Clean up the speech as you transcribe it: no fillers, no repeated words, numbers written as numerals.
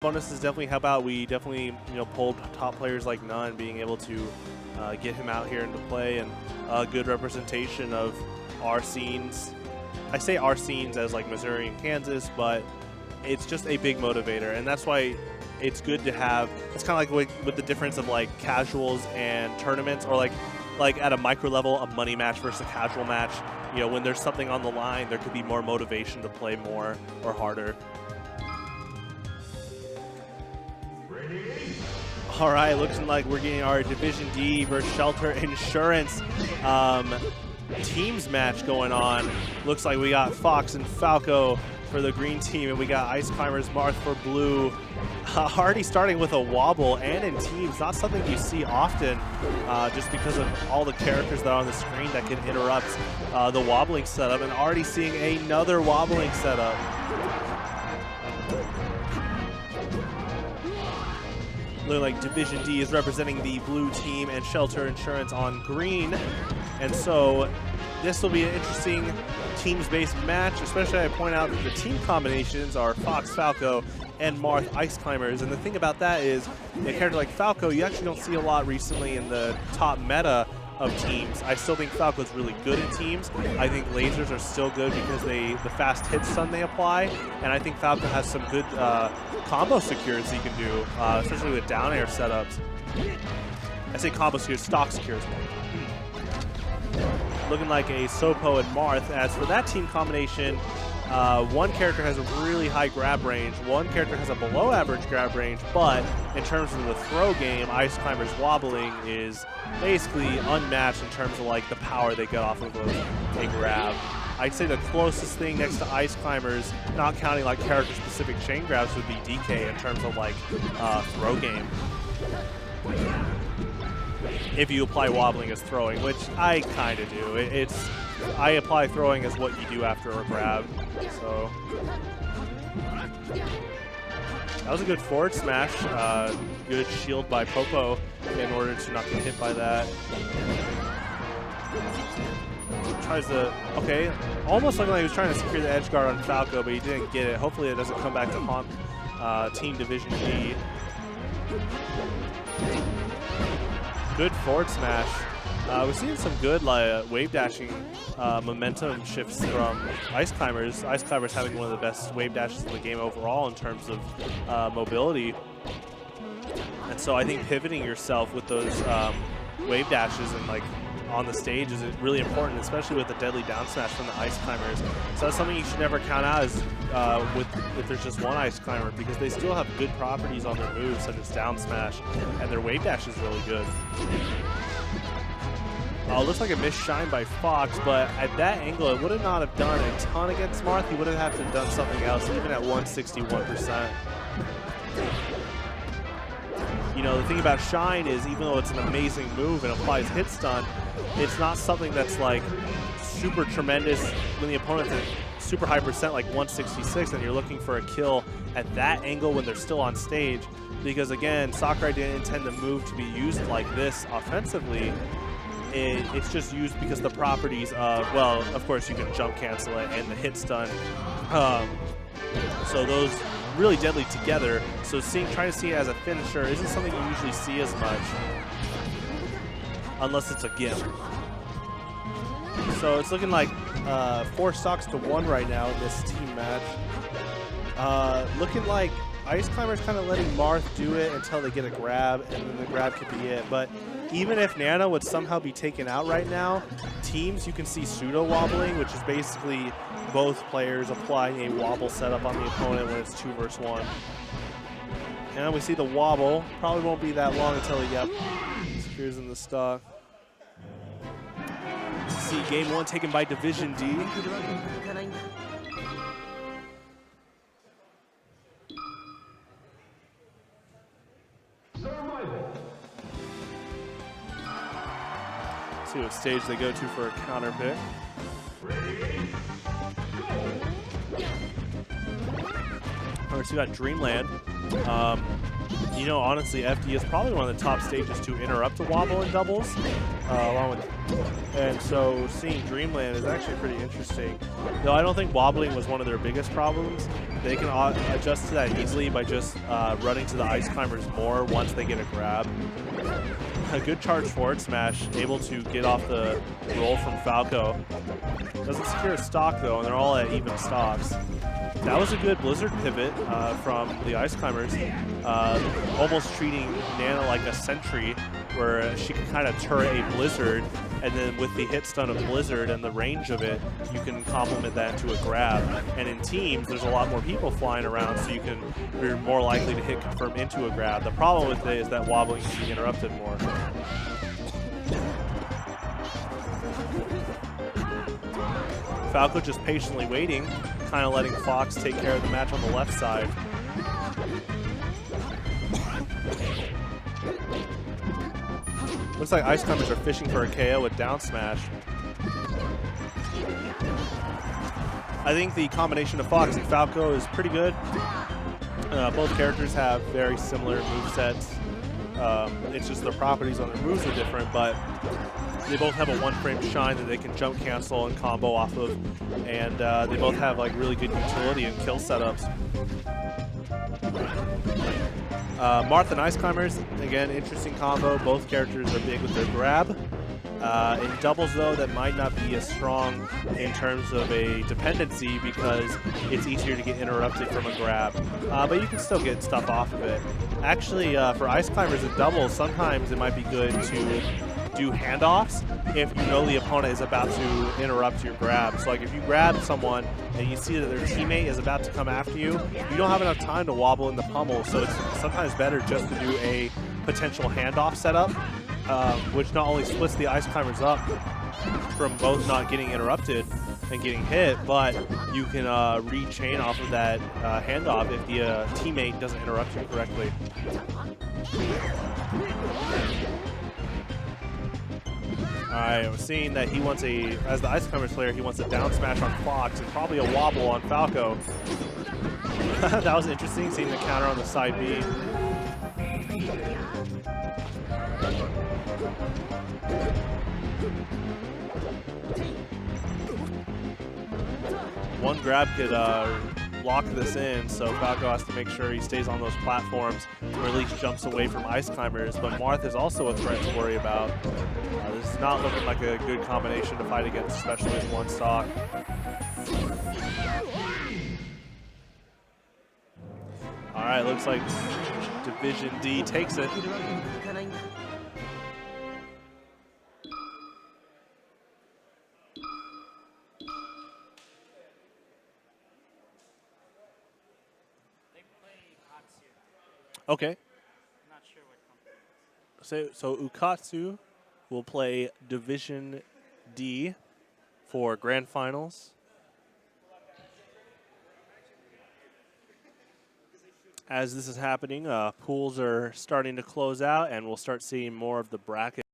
Bonuses definitely help out. We definitely, pulled top players like Nunn, being able to get him out here into play, and a good representation of our scenes. I say our scenes as like Missouri and Kansas, but it's just a big motivator, and that's why it's good to have. It's kind of like with the difference of like casuals and tournaments, or like at a micro level, a money match versus a casual match. When there's something on the line, there could be more motivation to play more or harder. All right, looking like we're getting our Division D versus Shelter Insurance teams match going on. Looks like we got Fox and Falco for the green team, and we got Ice Climbers Marth for blue. Already starting with a wobble and in teams, not something you see often, just because of all the characters that are on the screen that can interrupt the wobbling setup, and already seeing another wobbling setup. Looking like Division D is representing the blue team and Shelter Insurance on green. And so this will be an interesting teams-based match, especially I point out that the team combinations are Fox, Falco, and Marth Ice Climbers. And the thing about that is, a character like Falco, you actually don't see a lot recently in the top meta of teams. I still think Falco's really good in teams. I think lasers are still good because the fast hit stun they apply, and I think Falco has some good combo secures he can do, especially with down air setups. I say combo secures, stock secures more. Looking like a Sopo and Marth. As for that team combination, one character has a really high grab range, one character has a below average grab range, but in terms of the throw game, Ice Climbers wobbling is basically unmatched in terms of like the power they get off of a grab. I'd say the closest thing next to Ice Climbers, not counting like character specific chain grabs, would be DK in terms of like throw game. If you apply wobbling as throwing, which I kind of do. I apply throwing as what you do after a grab. So that was a good forward smash. Good shield by Popo in order to not get hit by that. Tries to, okay, almost looking like he was trying to secure the edge guard on Falco, but he didn't get it. Hopefully it doesn't come back to haunt Team Division D. Good forward smash. We're seeing some good wave dashing momentum shifts from Ice Climbers. Ice Climbers having one of the best wave dashes in the game overall in terms of mobility. And so I think pivoting yourself with those wave dashes and like on the stage is really important, especially with the deadly down smash from the Ice Climbers. So that's something you should never count out as if there's just one Ice Climber, because they still have good properties on their moves, such as down smash, and their wave dash is really good. Looks like a missed shine by Fox, but at that angle, it would not have done a ton against Marth. He would have had to have done something else, even at 161%. The thing about Shine is, even though it's an amazing move and applies hit stun, it's not something that's like super tremendous when the opponent's at super high percent, like 166, and you're looking for a kill at that angle when they're still on stage. Because again, Sakurai didn't intend the move to be used like this offensively. It's just used because the properties of, well, of course you can jump cancel it and the hit stun. So those really deadly together. So trying to see it as a finisher isn't something you usually see as much, unless it's a gimp. So it's looking like 4 stocks to 1 right now in this team match. Looking like Ice Climbers kind of letting Marth do it until they get a grab, and then the grab could be it. But even if Nana would somehow be taken out right now, teams, you can see pseudo wobbling, which is basically both players applying a wobble setup on the opponent when it's 2 versus 1. And we see the wobble. Probably won't be that long until he, secures in the stock. See game 1 taken by Division D. See what stage they go to for a counter pick. All right, so we got Dreamland. You know, honestly, FD is probably one of the top stages to interrupt a wobble in doubles, and so seeing Dreamland is actually pretty interesting. Though I don't think wobbling was one of their biggest problems. They can adjust to that easily by just running to the ice climbers more once they get a grab. A good charge forward smash, able to get off the roll from Falco. Doesn't secure a stock though, and they're all at even stocks. That was a good Blizzard pivot from the Ice Climbers, almost treating Nana like a sentry, where she can kind of turret a Blizzard, and then with the hit stun of Blizzard and the range of it, you can complement that into a grab. And in teams, there's a lot more people flying around, so you're more likely to hit confirm into a grab. The problem with it is that wobbling can be interrupted more. Falco just patiently waiting, kind of letting Fox take care of the match on the left side. Looks like Ice Climbers are fishing for a KO with down smash. I think the combination of Fox and Falco is pretty good. Both characters have very similar movesets. It's just their properties on their moves are different, but they both have a one-frame shine that they can jump cancel and combo off of, and they both have like really good utility and kill setups. Marth and Ice Climbers, again, interesting combo. Both characters are big with their grab. In doubles, though, that might not be as strong in terms of a dependency because it's easier to get interrupted from a grab. But you can still get stuff off of it. Actually, for Ice Climbers in doubles, sometimes it might be good to do handoffs if you know the opponent is about to interrupt your grab. So like if you grab someone and you see that their teammate is about to come after you, you don't have enough time to wobble in the pummel, so it's sometimes better just to do a potential handoff setup, which not only splits the Ice Climbers up from both not getting interrupted and getting hit, but you can re-chain off of that handoff if the teammate doesn't interrupt you correctly. Alright, I'm seeing that he wants as the Ice Climbers player, he wants a down smash on Fox and probably a wobble on Falco. That was interesting, seeing the counter on the side B. One grab could lock this in, so Falco has to make sure he stays on those platforms or at least jumps away from Ice Climbers. But Marth is also a threat to worry about. This is not looking like a good combination to fight against, especially with one stock. All right, looks like Division D takes it. Okay. Not sure what company. So Ukatsu will play Division D for Grand Finals. As this is happening, pools are starting to close out, and we'll start seeing more of the bracket.